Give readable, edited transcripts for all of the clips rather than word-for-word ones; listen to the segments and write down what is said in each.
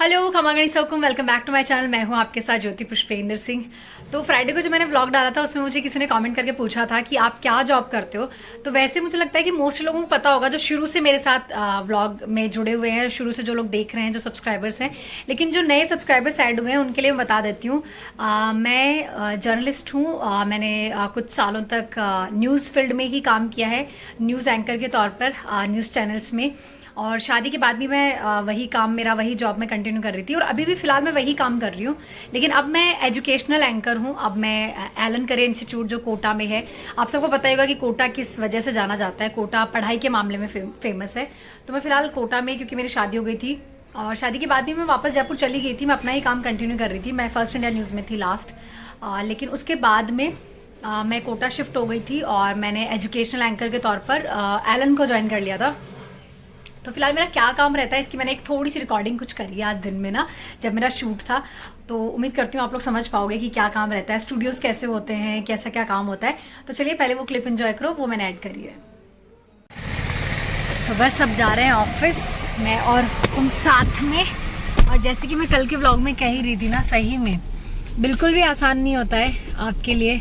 Hello खमागणी सौकुम, welcome back to my channel. मैं हूं आपके साथ ज्योति पुष्पेंद्र सिंह। तो फ्राइडे को जब मैंने व्लॉग डाला था उसमें मुझे किसी ने कमेंट करके पूछा था कि आप क्या जॉब करते हो। तो वैसे मुझे लगता है कि मोस्ट लोगों को पता होगा जो शुरू से मेरे साथ व्लॉग में जुड़े हुए हैं, शुरू से जो लोग देख रहे हैं, जो सब्सक्राइबर्स हैं। लेकिन जो नए सब्सक्राइबर्स ऐड हुए हैं उनके लिए मैं बता देती हूँ। मैं जर्नलिस्ट हूँ। मैंने कुछ सालों तक न्यूज़ फील्ड में ही काम किया है, न्यूज़ एंकर के तौर पर न्यूज़ चैनल्स में। और शादी के बाद भी मैं वही जॉब में कंटिन्यू कर रही थी और अभी भी फ़िलहाल मैं वही काम कर रही हूँ। लेकिन अब मैं एजुकेशनल एंकर हूँ। अब मैं एलन करे इंस्टीट्यूट जो कोटा में है, आप सबको पता ही होगा कि कोटा किस वजह से जाना जाता है। कोटा पढ़ाई के मामले में फेमस है। तो मैं फ़िलहाल कोटा में, क्योंकि मेरी शादी हो गई थी और शादी के बाद भी मैं वापस जयपुर चली गई थी। मैं अपना ही काम कंटिन्यू कर रही थी। मैं फर्स्ट इंडिया न्यूज़ में थी लास्ट, लेकिन उसके बाद में मैं कोटा शिफ्ट हो गई थी और मैंने एजुकेशनल एंकर के तौर पर एलन को ज्वाइन कर लिया था। तो फिलहाल मेरा क्या काम रहता है इसकी मैंने एक थोड़ी सी रिकॉर्डिंग कुछ करी है आज दिन में ना, जब मेरा शूट था। तो उम्मीद करती हूँ आप लोग समझ पाओगे कि क्या काम रहता है, स्टूडियोज कैसे होते हैं, कैसा क्या काम होता है। तो चलिए पहले वो क्लिप एंजॉय करो, वो मैंने ऐड करी है। तो बस अब जा रहे हैं ऑफिस, मैं और तुम साथ में। और जैसे कि मैं कल के व्लॉग में कह ही रही थी ना, सही में बिल्कुल भी आसान नहीं होता है आपके लिए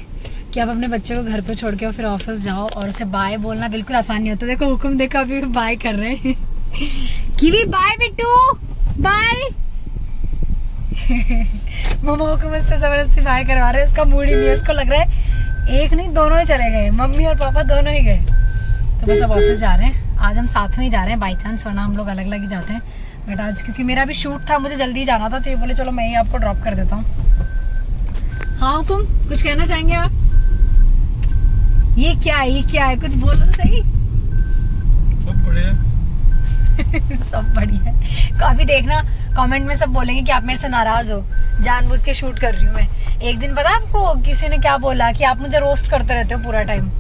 कि आप अपने बच्चे को घर पे छोड़ के और फिर ऑफिस जाओ और उसे बाय बोलना बिल्कुल आसान नहीं होता। देखो हुक्म, देखो अभी बाय कर रहे हैं कीवी, बाय बिट्टू बाय मम्मा को मुझसे जबरदस्ती बाय करवा रहे हैं। उसका मूड ही नहीं है, उसको लग रहा है एक नहीं दोनों ही चले गए, मम्मी और पापा दोनों ही गए। तो बस अब ऑफिस जा रहे हैं। आज हम साथ में ही जा रहे हैं बाई चांस, वरना हम लोग अलग अलग ही जाते हैं। बट आज क्योंकि मेरा भी शूट था, मुझे जल्दी जाना था, तो ये बोले चलो मैं ही आपको ड्रॉप कर देता हूँ। हाँ हुकुम, कुछ कहना चाहेंगे आप? ये क्या है कुछ बोलो तो सही। सब बढ़िया सब बढ़िया है। काफी देखना कमेंट में सब बोलेंगे कि आप मेरे से नाराज हो, जानबूझ के शूट कर रही हूँ मैं। एक दिन पता आपको किसी ने क्या बोला कि आप मुझे रोस्ट करते रहते हो पूरा टाइम।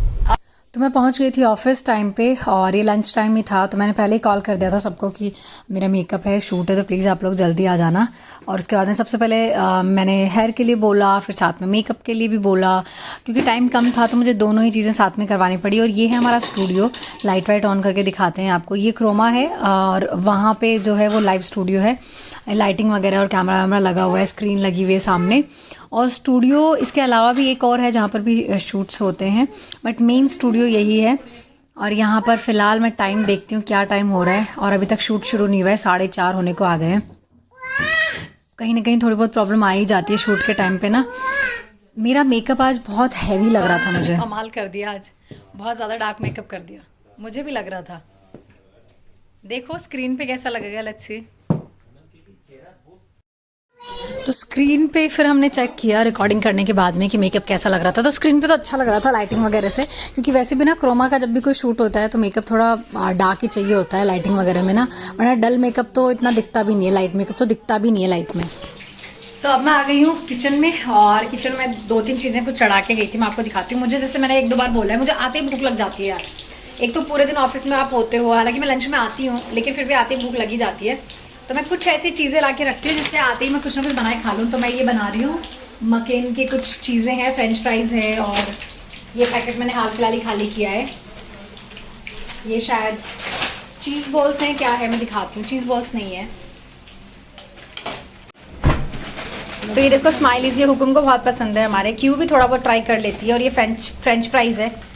तो मैं पहुंच गई थी ऑफिस टाइम पे और ये लंच टाइम ही था। तो मैंने पहले ही कॉल कर दिया था सबको कि मेरा मेकअप है, शूट है, तो प्लीज़ आप लोग जल्दी आ जाना। और उसके बाद में सबसे पहले मैंने हेयर के लिए बोला, फिर साथ में मेकअप के लिए भी बोला, क्योंकि टाइम कम था तो मुझे दोनों ही चीज़ें साथ में करवानी पड़ी। और ये है हमारा स्टूडियो, लाइट वाइट ऑन करके दिखाते हैं आपको। ये क्रोमा है और वहाँ पर जो है वो लाइव स्टूडियो है, लाइटिंग वगैरह और कैमरा वैमरा लगा हुआ है, स्क्रीन लगी हुई है सामने। और स्टूडियो इसके अलावा भी एक और है जहाँ पर भी शूट्स होते हैं, बट मेन स्टूडियो यही है। और यहाँ पर फ़िलहाल मैं टाइम देखती हूँ क्या टाइम हो रहा है, और अभी तक शूट शुरू नहीं हुआ है, 4:30 होने को आ गए हैं। कहीं ना कहीं थोड़ी बहुत प्रॉब्लम आ ही जाती है शूट के टाइम पे ना। मेरा मेकअप आज बहुत हैवी लग रहा था मुझे, कमाल कर दिया आज, बहुत ज़्यादा डार्क मेकअप कर दिया, मुझे भी लग रहा था। देखो स्क्रीन पे कैसा लगेगा, लेट्स सी। तो स्क्रीन पे फिर हमने चेक किया रिकॉर्डिंग करने के बाद में कि मेकअप कैसा लग रहा था। तो स्क्रीन पे तो अच्छा लग रहा था लाइटिंग वगैरह से, क्योंकि वैसे भी ना क्रोमा का जब भी कोई शूट होता है तो मेकअप थोड़ा डार्क ही चाहिए होता है लाइटिंग वगैरह में ना, वरना डल मेकअप तो इतना दिखता भी नहीं है, लाइट मेकअप तो दिखता भी नहीं है लाइट में। तो अब मैं आ गई हूँ किचन में, और किचन में 2-3 चीज़ें कुछ चढ़ा के गई थी, मैं आपको दिखाती हूँ। मुझे जैसे मैंने 1-2 बार बोला है, मुझे आते ही भूख लग जाती है यार। एक तो पूरे दिन ऑफिस में आप होते हो, हालांकि मैं लंच में आती हूँ, लेकिन फिर भी आते ही भूख लगी जाती है। तो मैं कुछ ऐसी चीज़ें ला के रखती हूँ जिससे आते ही मैं कुछ ना कुछ बनाए खा लूँ। तो मैं ये बना रही हूँ, मकेन की कुछ चीज़ें हैं, फ्रेंच फ्राइज़ है, और ये पैकेट मैंने हाल फिलहाल ही खाली किया है। ये शायद चीज़ बॉल्स हैं, क्या है मैं दिखाती हूँ। चीज़ बॉल्स नहीं है। तो ये देखो स्माइलीज, ये हुकुम को बहुत पसंद है हमारे, क्यों भी थोड़ा बहुत ट्राई कर लेती है। और ये फ्रेंच फ्राइज़ है।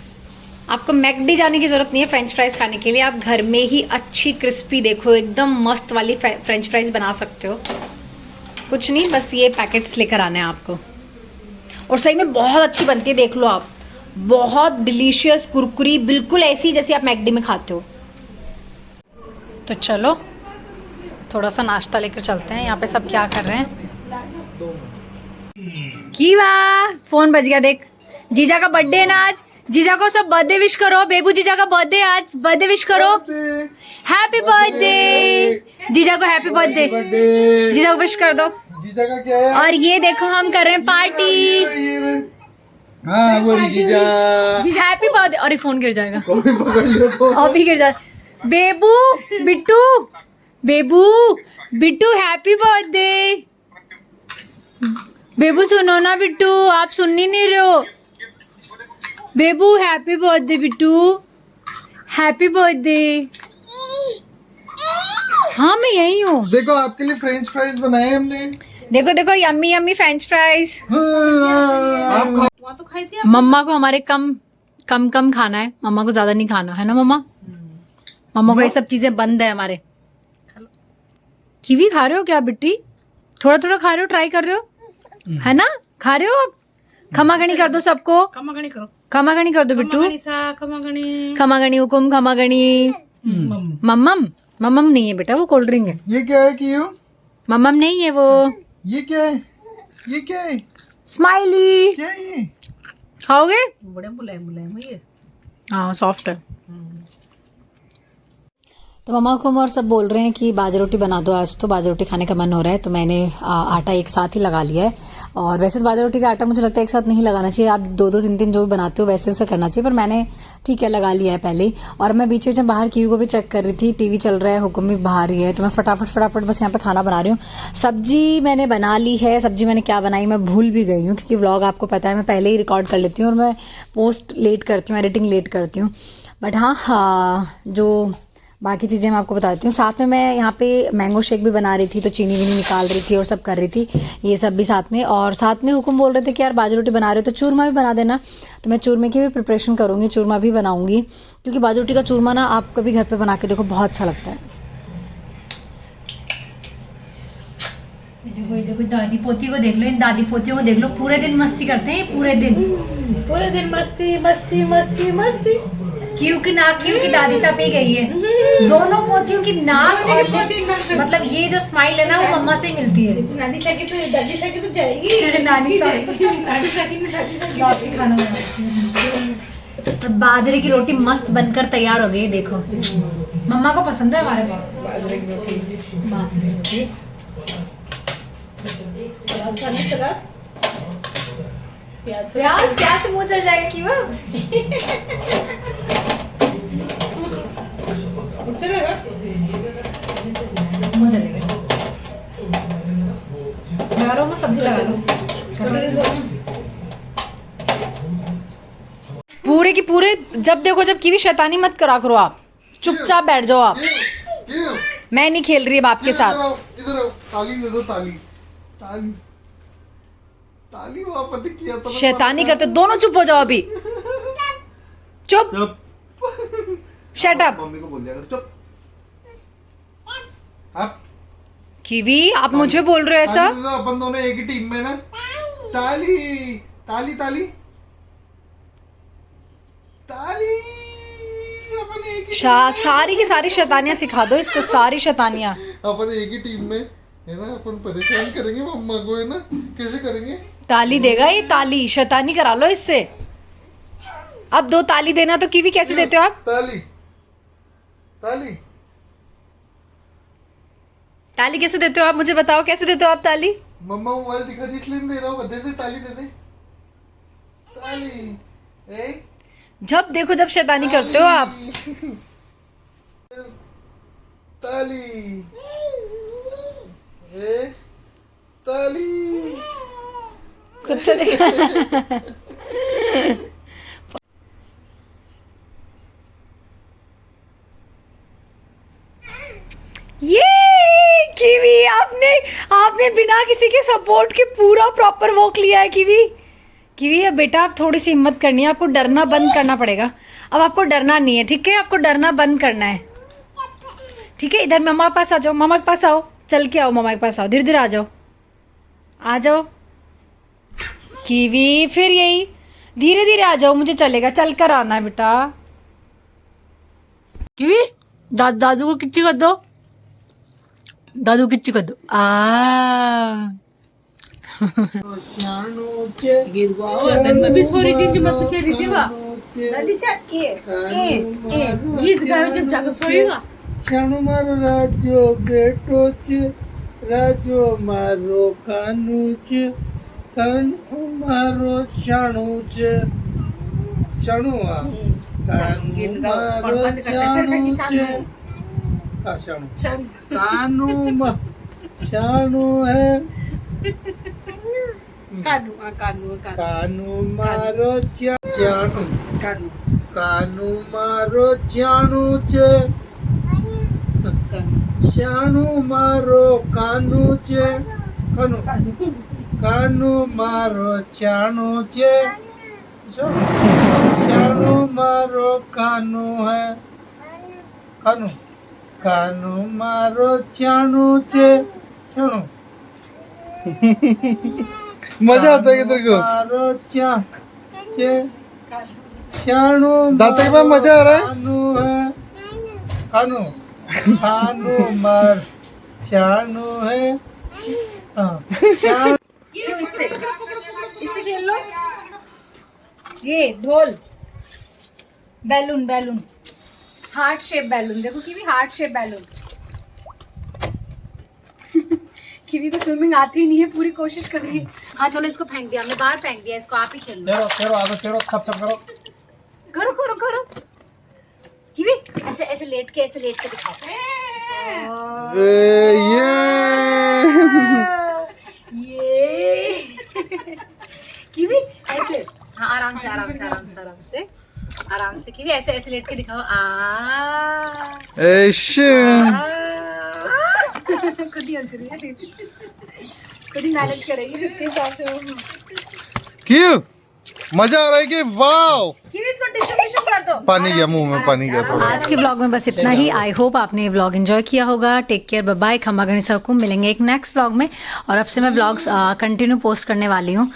आपको मैकडी जाने की ज़रूरत नहीं है फ्रेंच फ्राइज़ खाने के लिए, आप घर में ही अच्छी क्रिस्पी, देखो एकदम मस्त वाली फ्रेंच फ्राइज़ बना सकते हो। कुछ नहीं, बस ये पैकेट्स लेकर आने हैं आपको। और सही में बहुत अच्छी बनती है, देख लो आप, बहुत डिलीशियस, कुरकुरी, बिल्कुल ऐसी जैसी आप मैकडी में खाते हो। तो चलो थोड़ा सा नाश्ता लेकर चलते हैं। यहाँ पे सब क्या कर रहे हैं, की वाह फ़ोन बज गया, देख जीजा का बर्थडे है ना आज, जीजा को सब बर्थडे विश करो। बेबू जीजा का बर्थडे आज, बर्थडे विश करो, हैप्पी बर्थडे जीजा को, हैप्पी बर्थडे जीजा को विश कर दो। जीजा का क्या है? और ये देखो हम कर रहे हैं पार्टी। हाँ वो जीजा, हैप्पी बर्थडे। और ये फोन गिर जाएगा, पकड़ लो, अभी गिर जाए। Bebu Bittu, Bebu Bittu happy birthday. बेबू सुनो ना बिट्टू, आप सुन ही नहीं रहे हो। Bebu happy birthday Bittu, happy birthday, हाँ मैं यही हूँ। देखो आपके लिए फ्रेंच फ्राइज बनाए हमने। देखो देखो यम्मी यम्मी फ्रेंच फ्राइज। आप खाओ। मम्मा को हमारे कम कम कम खाना है, मम्मा को ज्यादा नहीं खाना है ना मम्मा। मम्मा को ये सब चीजें बंद है हमारे। कीवी खा रहे हो क्या बिट्टी? थोड़ा थोड़ा खा रहे हो, ट्राई कर रहे हो है ना? खा रहे हो आप? खमागणी कर दो सबको, खमागणी करो, खमागणी कर दो बिट्टू। खमागणी। खमागणी हुकुम खमागणी। मम्मम मम्मम नहीं है बेटा, वो कोल्ड ड्रिंक है। ये क्या है क्यों? मम्मम नहीं है वो। ये क्या है? ये क्या है? स्माइली क्या है ये? खाओगे? बड़े मुलायम मुलायम है ये। हाँ सॉफ्ट है। तो मम्मा को और सब बोल रहे हैं कि बाजरा रोटी बना दो आज, तो बाजरा रोटी खाने का मन हो रहा है, तो मैंने आटा एक साथ ही लगा लिया है। और वैसे तो बाजरा रोटी का आटा मुझे लगता है एक साथ नहीं लगाना चाहिए, आप दो दो तीन तीन जो भी बनाते हो वैसे वैसे करना चाहिए, पर मैंने ठीक है लगा लिया है पहले ही। और मैं बीच बीच में बाहर कीवी को भी चेक कर रही थी, टीवी चल रहा है, हुक्म भी बाहर ही है, तो मैं फटाफट बस यहाँ पर खाना बना रही हूँ। सब्जी मैंने बना ली है, सब्जी मैंने क्या बनाई मैं भूल भी गई हूँ, क्योंकि व्लॉग आपको पता है मैं पहले ही रिकॉर्ड कर लेती हूँ और मैं पोस्ट लेट करती हूँ, एडिटिंग लेट करती हूँ। बट हाँ जो बाकी चीज़ें मैं आपको बताती हूँ। साथ में मैं यहाँ पे मैंगो शेक भी बना रही थी, तो चीनी वीनी निकाल रही थी और सब कर रही थी, ये सब भी साथ में। और साथ में हुकुम बोल रहे थे कि यार बाजरा रोटी बना रहे हो तो चूरमा भी बना देना, तो मैं चूरमे की भी प्रिपरेशन करूँगी, चूरमा भी बनाऊँगी, क्योंकि बाजरा रोटी का चूरमा ना आप कभी घर पर बना के देखो, बहुत अच्छा लगता है। देखो ये देखो दादी पोती को देख लो, इन दादी पोतियों को देख लो, पूरे दिन मस्ती करते हैं, पूरे दिन मस्ती मस्ती मस्ती मस्ती। क्यों की नाक क्यों की दादी साहब ही गई है, दोनों पोतियों की नाक और लिप्स, मतलब ये जो स्माइल है ना वो मम्मा से ही मिलती है। नानी सा की तो दादी सा की तो जाएगी। नानी साहब दादी सा की दादी खाना बनाती है। और बाजरे की रोटी मस्त बनकर तैयार हो गई, देखो मम्मा को पसंद है हमारे बाजरे की रोटी। बाजरे की रोटी प्याज प्याज से मुंह चल जाएगा कि वो मुंह चलेगा। लगा लो, मैं सब्जी लगा लो। पूरे की पूरे जब देखो जब कीवी शैतानी मत करा करो, आप चुपचाप बैठ जाओ आप। क्यों? मैं नहीं खेल रही अब आपके साथ। इधर आओ, ताली दे दो, ताली ताली ताली। वो आपने किया तो शैतानी करते दोनों, चुप हो जाओ अभी, चुप शट अप। मम्मी को बोल दिया करो चुप। आप कीवी आप मुझे बोल रहे हो ऐसा? ताली दे दो, अपन दोनों एक ही टीम में ना। ताली ताली ताली ताली। अपन एक ही सारी की सारी शैतानियां सिखा दो इसको, सारी शैतानियां। अपन एक ही टीम में है ना, अपन परेशान करेंगे मम्मा को, है ना? कैसे करेंगे? ताली देगा ये, ताली शैतानी करा लो इससे। अब दो ताली देना तो कीवी कैसे देते हो आप? ताली ताली ताली कैसे देते हो आप, मुझे बताओ कैसे देते हो आप ताली? मम्मा मोबाइल दिखा दी इसलिए नहीं दे रहा हूँ। दे दे ताली, दे दे ताली। ए जब देखो जब शैतानी करते हो आप। ताली ए ताली। खुद से ये कीवी आपने बिना किसी के सपोर्ट के पूरा प्रॉपर वॉक लिया है कीवी। कीवी अब बेटा आप थोड़ी सी हिम्मत करनी है, आपको डरना बंद करना पड़ेगा। अब आपको डरना नहीं है, ठीक है? आपको डरना बंद करना है, ठीक है? इधर मम्मा के पास आ जाओ, मम्मा के पास आओ, चल के आओ, मम्मा के पास आओ, धीरे धीरे आ जाओ, आ जाओ कीवी। फिर यही धीरे धीरे आ जाओ, मुझे चलेगा, चल कर आना है बेटा। कीवी दादू को किच्ची कर दो, दादू किच्ची कर दो। गीत गाओ तन में भी सोरी थी जो मस्त खेल रही थी वा दादी सा ए गीत गाओ जब जाकर सोएगा। शाणु मारो राजो बेटो च, राजो मारो कानू च, कानू मारो शाणु च, शाणु कानू मारो शाणु च, शाणु कानू शाणु है कानू मारो जानू, कानू मारो जानू च, शानू मारो कानू चे कानू कानू मारो चानू चे शानू मारो कानू है कानू कानू मारो चानू चे शानू मजा आता है तेरे को मारो चे शानू दाता के पास मजा आ रहा है कानू है कानू कानू मार शानू है क्यों इससे खेल लो। ये ढोल balloon balloon heart shape balloon देखो Kiwi heart shape balloon Kiwi को स्विमिंग आती ही नहीं है पूरी कोशिश कर रही है। हाँ चलो इसको फेंक दिया हमने बाहर फेंक दिया इसको आप ही खेल लो। तेरो आगे तेरो थप करो करो करो करो किवी ऐसे ऐसे लेट के दिखाओ। ये किवी ऐसे हाँ आराम से आराम से आराम से आराम से आराम से किवी ऐसे ऐसे लेट के दिखाओ। खुद ही हंस रही है खुद ही मैनेज करेगी कितने हिसाब से वो। क्यों मजा आ रहा है कि वाओ किवी इसको टिश्यू कर दो। पानी गया मुंह में पानी गया थोड़ा। आज के व्लॉग में बस इतना ही। आई होप आपने ये व्लॉग एंजॉय किया होगा। Take care bye bye. खम्मा गणिसा को मिलेंगे एक नेक्स्ट व्लॉग में और अब से मैं व्लॉग्स कंटिन्यू पोस्ट करने वाली हूँ।